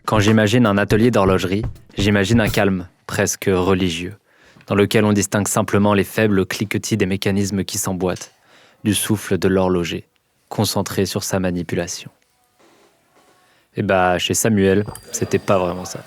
Quand j'imagine un atelier d'horlogerie, j'imagine un calme, presque religieux, dans lequel on distingue simplement les faibles cliquetis des mécanismes qui s'emboîtent, du souffle de l'horloger, concentré sur sa manipulation. Et chez Samuel, c'était pas vraiment ça.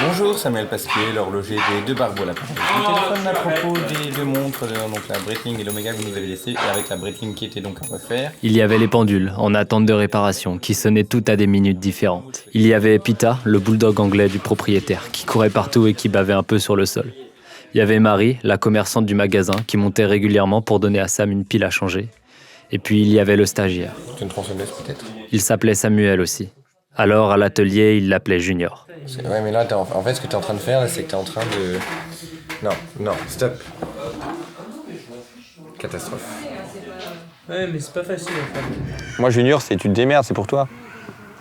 Bonjour, Samuel Pasquier, l'horloger des deux Barbeaux. Là, je téléphone à propos des deux montres, donc la Breitling et l'Omega que vous nous avez laissées, et avec la Breitling qui était donc à refaire. Il y avait les pendules, en attente de réparation, qui sonnaient toutes à des minutes différentes. Il y avait Pita, le bulldog anglais du propriétaire, qui courait partout et qui bavait un peu sur le sol. Il y avait Marie, la commerçante du magasin, qui montait régulièrement pour donner à Sam une pile à changer. Et puis il y avait le stagiaire. C'est une tronçonneuse peut-être. Il s'appelait Samuel aussi. Alors, à l'atelier, il l'appelait Junior. Ouais, mais là, en fait, ce que tu es en train de faire, là, c'est que tu es en train de... Non, stop. Catastrophe. Ouais, mais c'est pas facile en fait. Moi, Junior, c'est tu te démerdes, c'est pour toi.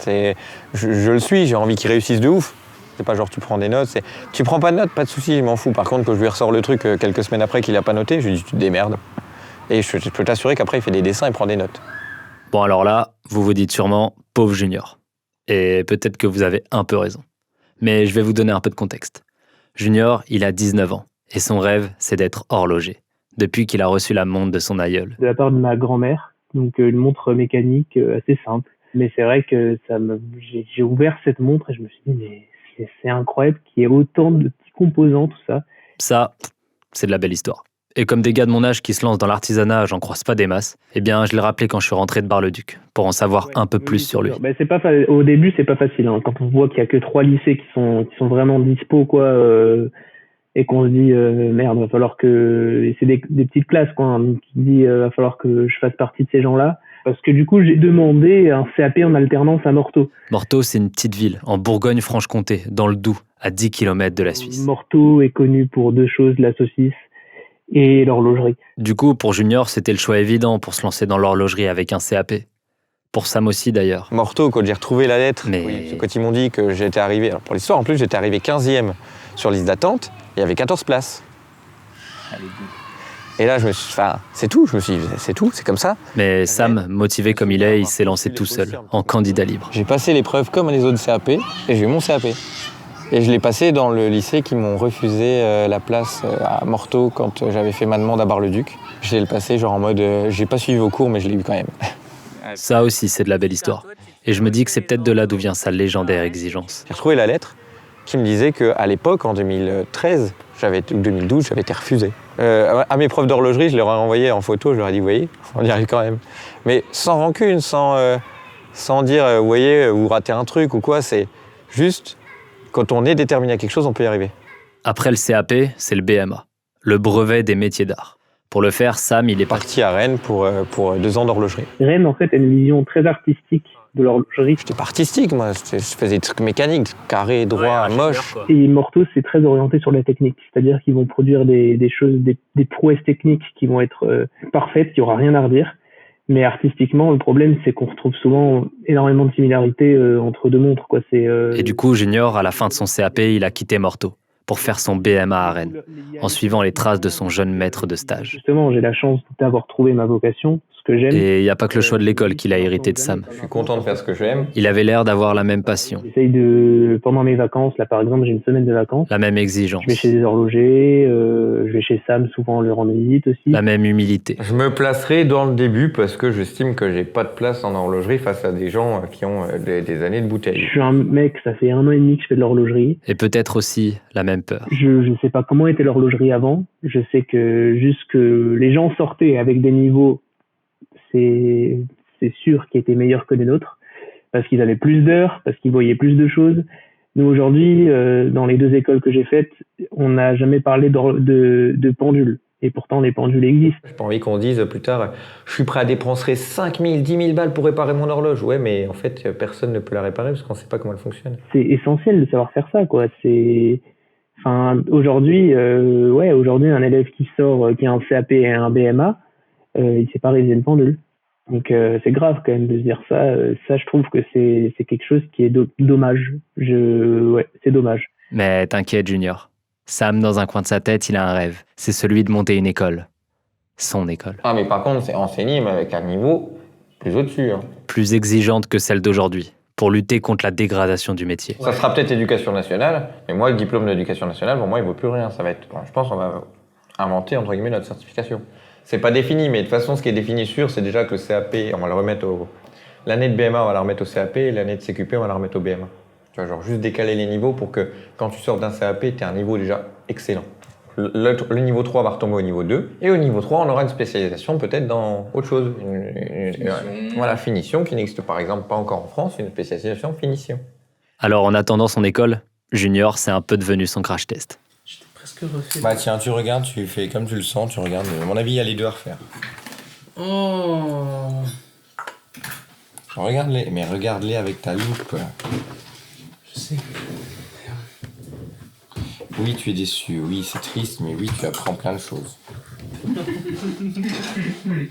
Je le suis, j'ai envie qu'il réussisse de ouf. C'est pas genre tu prends des notes, tu prends pas de notes, pas de soucis, je m'en fous. Par contre, quand je lui ressors le truc quelques semaines après qu'il a pas noté, je lui dis tu te démerdes. Et je peux t'assurer qu'après, il fait des dessins et prend des notes. Bon, alors là, vous vous dites sûrement « pauvre Junior ». Et peut-être que vous avez un peu raison. Mais je vais vous donner un peu de contexte. Junior, il a 19 ans. Et son rêve, c'est d'être horloger. Depuis qu'il a reçu la montre de son aïeul. De la part de ma grand-mère. Donc une montre mécanique assez simple. Mais c'est vrai que j'ai ouvert cette montre et je me suis dit, mais c'est incroyable qu'il y ait autant de petits composants, tout ça. Ça, c'est de la belle histoire. Et comme des gars de mon âge qui se lancent dans l'artisanat, j'en croise pas des masses, je l'ai rappelé quand je suis rentré de Bar-le-Duc, pour en savoir un peu plus sur lui. Au début, c'est pas facile. Hein. Quand on voit qu'il y a que 3 lycées qui sont vraiment dispo, et qu'on se dit, merde, va falloir que... Et c'est des petites classes, quoi. Hein, donc il dit, va falloir que je fasse partie de ces gens-là. Parce que du coup, j'ai demandé un CAP en alternance à Morteau. Morteau, c'est une petite ville, en Bourgogne-Franche-Comté, dans le Doubs, à 10 km de la Suisse. Morteau est connu pour 2 choses, la saucisse et l'horlogerie. Du coup, pour Junior, c'était le choix évident pour se lancer dans l'horlogerie avec un CAP. Pour Sam aussi, d'ailleurs. Morteau, quand j'ai retrouvé la lettre, Mais... quand ils m'ont dit que j'étais arrivé... Alors pour l'histoire, en plus, j'étais arrivé 15e sur liste d'attente, il y avait 14 places. Et là, c'est tout, c'est tout, c'est comme ça. Mais Sam, motivé comme il est, il s'est lancé tout seul, en candidat libre. J'ai passé l'épreuve comme les autres CAP, et j'ai eu mon CAP. Et je l'ai passé dans le lycée qui m'ont refusé la place à Morteau quand j'avais fait ma demande à Bar-le-Duc. Je l'ai le passé genre en mode, j'ai pas suivi vos cours, mais je l'ai eu quand même. Ça aussi, c'est de la belle histoire. Et je me dis que c'est peut-être de là d'où vient sa légendaire exigence. J'ai retrouvé la lettre qui me disait qu'à l'époque, en 2013, ou 2012, j'avais été refusé. À mes profs d'horlogerie, je leur ai envoyé en photo, je leur ai dit, vous voyez, on y arrive quand même. Mais sans rancune, sans dire, vous voyez, vous ratez un truc ou quoi, c'est juste, quand on est déterminé à quelque chose, on peut y arriver. Après le CAP, c'est le BMA, le brevet des métiers d'art. Pour le faire, Sam, il est parti à Rennes pour 2 ans d'horlogerie. Rennes, en fait, a une vision très artistique de l'horlogerie. J'étais pas artistique, moi. Je faisais des trucs mécaniques, carrés, droits, moches. Et Morteau, c'est très orienté sur la technique. C'est-à-dire qu'ils vont produire des choses, des prouesses techniques qui vont être parfaites, il n'y aura rien à redire. Mais artistiquement, le problème, c'est qu'on retrouve souvent énormément de similarités entre 2 montres, quoi. Et du coup, Junior, à la fin de son CAP, il a quitté Morteau pour faire son BMA à Rennes, en suivant les traces de son jeune maître de stage. Justement, j'ai la chance d'avoir trouvé ma vocation, ce que j'aime. Et il n'y a pas que le choix de l'école qu'il a hérité de Sam. Je suis content de faire ce que j'aime. Il avait l'air d'avoir la même passion. J'essaye pendant mes vacances, là par exemple, j'ai une semaine de vacances. La même exigence. Je vais chez des horlogers, je vais chez Sam souvent le rendre visite aussi. La même humilité. Je me placerai dans le début parce que j'estime que j'ai pas de place en horlogerie face à des gens qui ont des années de bouteille. Je suis un mec, ça fait 1 an et demi que je fais de l'horlogerie. Et peut-être aussi la même peur. Je sais pas comment était l'horlogerie avant. Je sais que juste que les gens sortaient avec des niveaux, c'est sûr, qui étaient meilleurs que les nôtres, parce qu'ils avaient plus d'heures, parce qu'ils voyaient plus de choses. Nous aujourd'hui, dans les 2 écoles que j'ai faites, on n'a jamais parlé de pendules. Et pourtant, les pendules existent. J'ai pas envie qu'on dise plus tard, je suis prêt à dépenser 5 000, 10 000 balles pour réparer mon horloge. Ouais, mais en fait, personne ne peut la réparer parce qu'on sait pas comment elle fonctionne. C'est essentiel de savoir faire ça, quoi. Aujourd'hui, aujourd'hui, un élève qui sort, qui a un CAP et un BMA, il sait pas réaliser une pendule. Donc c'est grave quand même de se dire ça. Ça, je trouve que c'est quelque chose qui est dommage. C'est dommage. Mais t'inquiète, Junior. Sam, dans un coin de sa tête, il a un rêve. C'est celui de monter une école. Son école. Ah, mais par contre, c'est enseigné, mais avec un niveau plus au-dessus. Hein. Plus exigeante que celle d'aujourd'hui. pour lutter contre la dégradation du métier. Ça sera peut-être éducation nationale, mais moi, le diplôme d'éducation nationale, pour moi, il vaut plus rien. Ça va être, je pense qu'on va inventer, entre guillemets, notre certification. C'est pas défini, mais de toute façon, ce qui est défini sûr, c'est déjà que le CAP, on va le remettre l'année de BMA, on va la remettre au CAP, et l'année de CQP, on va la remettre au BMA. Tu vois, genre juste décaler les niveaux pour que quand tu sors d'un CAP, tu aies un niveau déjà excellent. Le niveau 3 va retomber au niveau 2, et au niveau 3, on aura une spécialisation peut-être dans autre chose. Voilà, finition, qui n'existe par exemple pas encore en France, une spécialisation finition. Alors en attendant son école, Junior, c'est un peu devenu son crash test. J'étais presque refait. Bah tiens, tu regardes, tu fais comme tu le sens, tu regardes. À mon avis, il y a les deux à refaire. Oh. Regarde-les, mais regarde-les avec ta loupe. Je sais. Oui, tu es déçu, oui, c'est triste, mais oui, tu apprends plein de choses.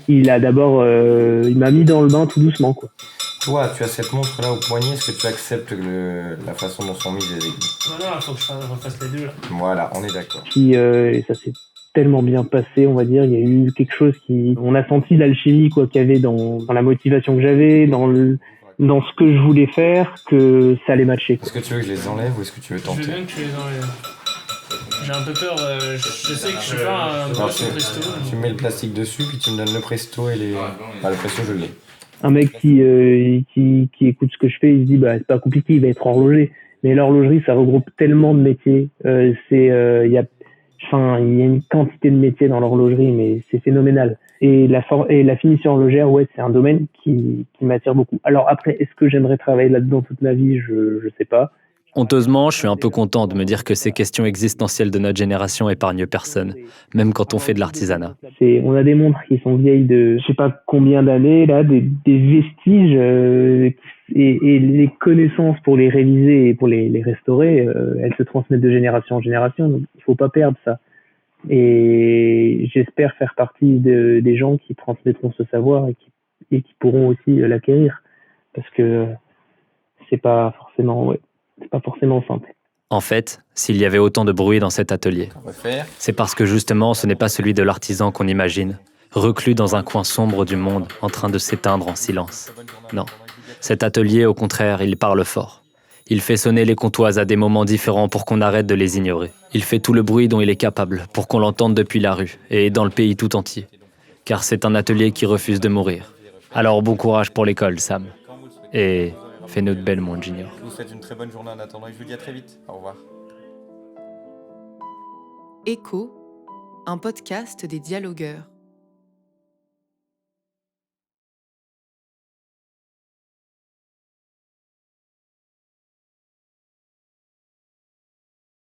Il a d'abord, il m'a mis dans le bain tout doucement, quoi. Toi, tu as cette montre-là au poignet, est-ce que tu acceptes la façon dont sont mises les aiguilles? Voilà, il faut que je refasse les deux là. Voilà, on est d'accord. Puis, et ça s'est tellement bien passé, on va dire. Il y a eu quelque chose on a senti l'alchimie, quoi, qu'il y avait dans la motivation que j'avais, dans ce que je voulais faire, que ça allait matcher, quoi. Est-ce que tu veux que je les enlève ou est-ce que tu veux Je tenter? veux bien que tu les enlèves. J'ai un peu peur, je sais que je suis pas un Alors, boss au presto. tu mets le plastique dessus, puis tu me donnes le presto et les... Bah, le presto, je l'ai. Un mec qui écoute ce que je fais, il se dit, bah, c'est pas compliqué, il va être horloger. Mais l'horlogerie, ça regroupe tellement de métiers. Il y a une quantité de métiers dans l'horlogerie, mais c'est phénoménal. Et la finition horlogère, ouais, c'est un domaine qui m'attire beaucoup. Alors après, est-ce que j'aimerais travailler là-dedans toute ma vie? Je sais pas. Honteusement, je suis un peu content de me dire que ces questions existentielles de notre génération épargnent personne, même quand on fait de l'artisanat. On a des montres qui sont vieilles de je sais pas combien d'années, là, des vestiges, et les connaissances pour les réviser et pour les restaurer, elles se transmettent de génération en génération, donc il faut pas perdre ça. Et j'espère faire partie des gens qui transmettront ce savoir et qui pourront aussi l'acquérir, parce que c'est pas forcément simple. En fait, s'il y avait autant de bruit dans cet atelier, c'est parce que justement ce n'est pas celui de l'artisan qu'on imagine, reclus dans un coin sombre du monde, en train de s'éteindre en silence. Non, cet atelier, au contraire, il parle fort. Il fait sonner les comptoirs à des moments différents pour qu'on arrête de les ignorer. Il fait tout le bruit dont il est capable pour qu'on l'entende depuis la rue et dans le pays tout entier. Car c'est un atelier qui refuse de mourir. Alors bon courage pour l'école, Sam. Et fais-nous de belles mondes, Junior. Je vous souhaite une très bonne journée en attendant et je vous dis à très vite. Au revoir. Écho, un podcast des dialogueurs.